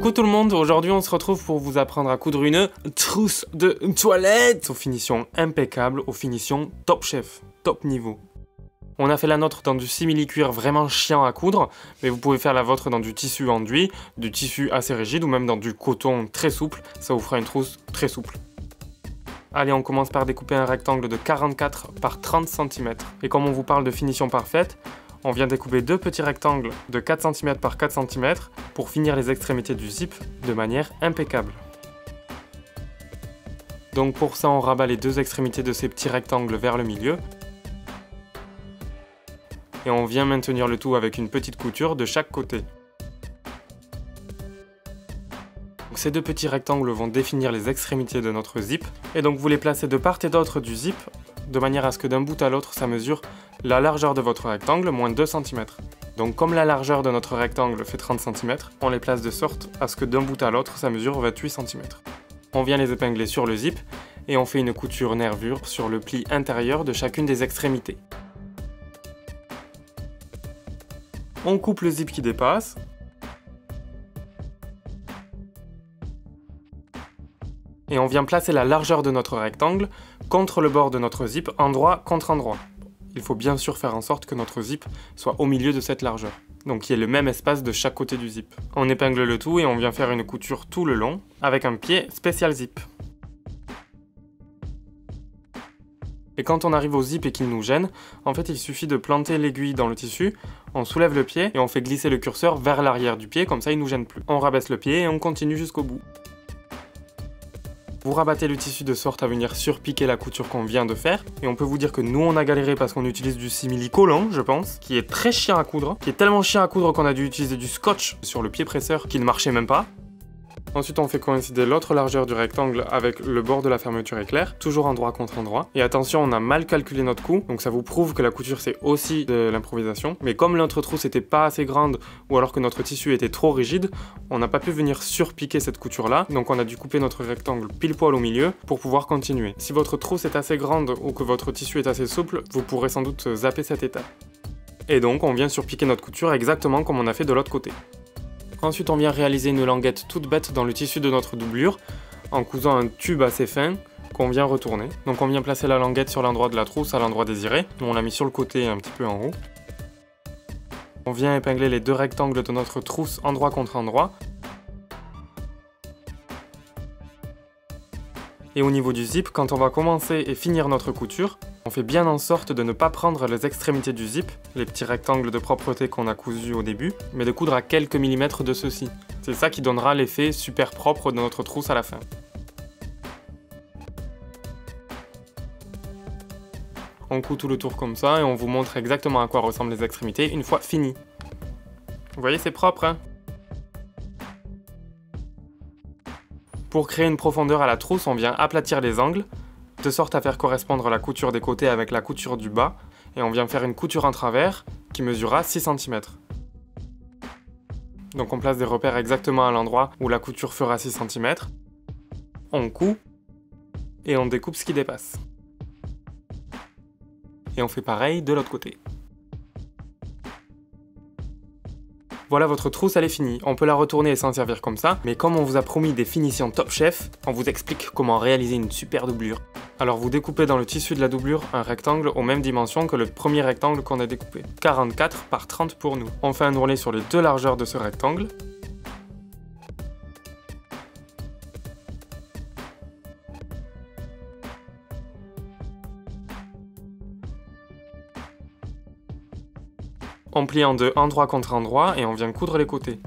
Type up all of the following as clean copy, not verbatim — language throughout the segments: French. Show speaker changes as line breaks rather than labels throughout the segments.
Coucou tout le monde, aujourd'hui on se retrouve pour vous apprendre à coudre une trousse de toilette aux finitions impeccables, aux finitions top chef, top niveau. On a fait la nôtre dans du simili-cuir vraiment chiant à coudre, mais vous pouvez faire la vôtre dans du tissu enduit, du tissu assez rigide ou même dans du coton très souple, ça vous fera une trousse très souple. Allez, on commence par découper un rectangle de 44 par 30 cm. Et comme on vous parle de finition parfaite, on vient découper deux petits rectangles de 4 cm par 4 cm pour finir les extrémités du zip de manière impeccable. Donc pour ça, on rabat les deux extrémités de ces petits rectangles vers le milieu. Et on vient maintenir le tout avec une petite couture de chaque côté. Donc ces deux petits rectangles vont définir les extrémités de notre zip. Et donc vous les placez de part et d'autre du zip, de manière à ce que d'un bout à l'autre, ça mesure la largeur de votre rectangle moins 2 cm. Donc comme la largeur de notre rectangle fait 30 cm, on les place de sorte à ce que d'un bout à l'autre, ça mesure 28 cm. On vient les épingler sur le zip et on fait une couture nervure sur le pli intérieur de chacune des extrémités. On coupe le zip qui dépasse. Et on vient placer la largeur de notre rectangle contre le bord de notre zip, endroit contre endroit. Il faut bien sûr faire en sorte que notre zip soit au milieu de cette largeur, donc qu'il y ait le même espace de chaque côté du zip. On épingle le tout et on vient faire une couture tout le long, avec un pied spécial zip. Et quand on arrive au zip et qu'il nous gêne, en fait il suffit de planter l'aiguille dans le tissu, on soulève le pied et on fait glisser le curseur vers l'arrière du pied, comme ça il nous gêne plus. On rabaisse le pied et on continue jusqu'au bout. Vous rabattez le tissu de sorte à venir surpiquer la couture qu'on vient de faire. Et on peut vous dire que nous on a galéré parce qu'on utilise du simili-collant, je pense, qui est très chiant à coudre, qui est tellement chiant à coudre qu'on a dû utiliser du scotch sur le pied presseur qui ne marchait même pas. Ensuite on fait coïncider l'autre largeur du rectangle avec le bord de la fermeture éclair, toujours endroit contre endroit. Et attention, on a mal calculé notre coût, donc ça vous prouve que la couture c'est aussi de l'improvisation. Mais comme notre trousse n'était pas assez grande, ou alors que notre tissu était trop rigide, on n'a pas pu venir surpiquer cette couture là, donc on a dû couper notre rectangle pile poil au milieu pour pouvoir continuer. Si votre trousse est assez grande ou que votre tissu est assez souple, vous pourrez sans doute zapper cette étape. Et donc on vient surpiquer notre couture exactement comme on a fait de l'autre côté. Ensuite on vient réaliser une languette toute bête dans le tissu de notre doublure en cousant un tube assez fin qu'on vient retourner. Donc on vient placer la languette sur l'endroit de la trousse à l'endroit désiré. On l'a mis sur le côté un petit peu en haut. On vient épingler les deux rectangles de notre trousse endroit contre endroit. Et au niveau du zip, quand on va commencer et finir notre couture, on fait bien en sorte de ne pas prendre les extrémités du zip, les petits rectangles de propreté qu'on a cousus au début, mais de coudre à quelques millimètres de ceux-ci. C'est ça qui donnera l'effet super propre de notre trousse à la fin. On coud tout le tour comme ça et on vous montre exactement à quoi ressemblent les extrémités une fois fini. Vous voyez, c'est propre, hein? Pour créer une profondeur à la trousse, on vient aplatir les angles, de sorte à faire correspondre la couture des côtés avec la couture du bas, et on vient faire une couture en travers qui mesurera 6 cm. Donc on place des repères exactement à l'endroit où la couture fera 6 cm, on coud, et on découpe ce qui dépasse. Et on fait pareil de l'autre côté. Voilà, votre trousse elle est finie, on peut la retourner et s'en servir comme ça, mais comme on vous a promis des finitions top chef, on vous explique comment réaliser une super doublure. Alors vous découpez dans le tissu de la doublure un rectangle aux mêmes dimensions que le premier rectangle qu'on a découpé. 44 par 30 pour nous. On fait un ourlet sur les deux largeurs de ce rectangle. On plie en deux endroit contre endroit et on vient coudre les côtés.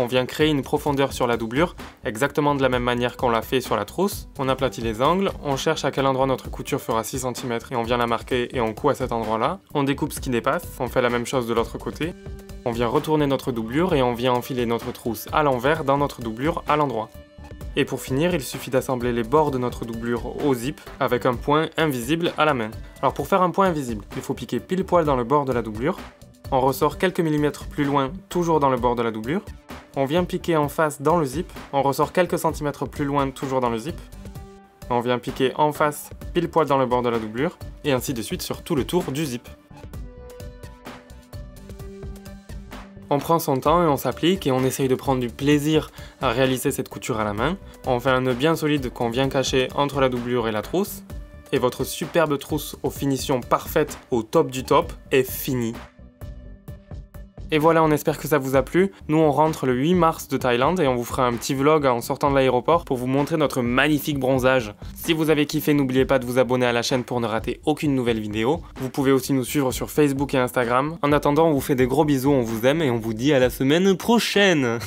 on vient créer une profondeur sur la doublure, exactement de la même manière qu'on l'a fait sur la trousse. On aplatit les angles, on cherche à quel endroit notre couture fera 6 cm et on vient la marquer et on coud à cet endroit-là. On découpe ce qui dépasse, on fait la même chose de l'autre côté. On vient retourner notre doublure et on vient enfiler notre trousse à l'envers dans notre doublure à l'endroit. Et pour finir, il suffit d'assembler les bords de notre doublure au zip avec un point invisible à la main. Alors pour faire un point invisible, il faut piquer pile poil dans le bord de la doublure. On ressort quelques millimètres plus loin, toujours dans le bord de la doublure. On vient piquer en face dans le zip. On ressort quelques centimètres plus loin, toujours dans le zip. On vient piquer en face, pile poil dans le bord de la doublure. Et ainsi de suite sur tout le tour du zip. On prend son temps et on s'applique et on essaye de prendre du plaisir à réaliser cette couture à la main. On fait un nœud bien solide qu'on vient cacher entre la doublure et la trousse. Et votre superbe trousse aux finitions parfaites au top du top est finie. Et voilà, on espère que ça vous a plu. Nous, on rentre le 8 mars de Thaïlande et on vous fera un petit vlog en sortant de l'aéroport pour vous montrer notre magnifique bronzage. Si vous avez kiffé, n'oubliez pas de vous abonner à la chaîne pour ne rater aucune nouvelle vidéo. Vous pouvez aussi nous suivre sur Facebook et Instagram. En attendant, on vous fait des gros bisous, on vous aime et on vous dit à la semaine prochaine.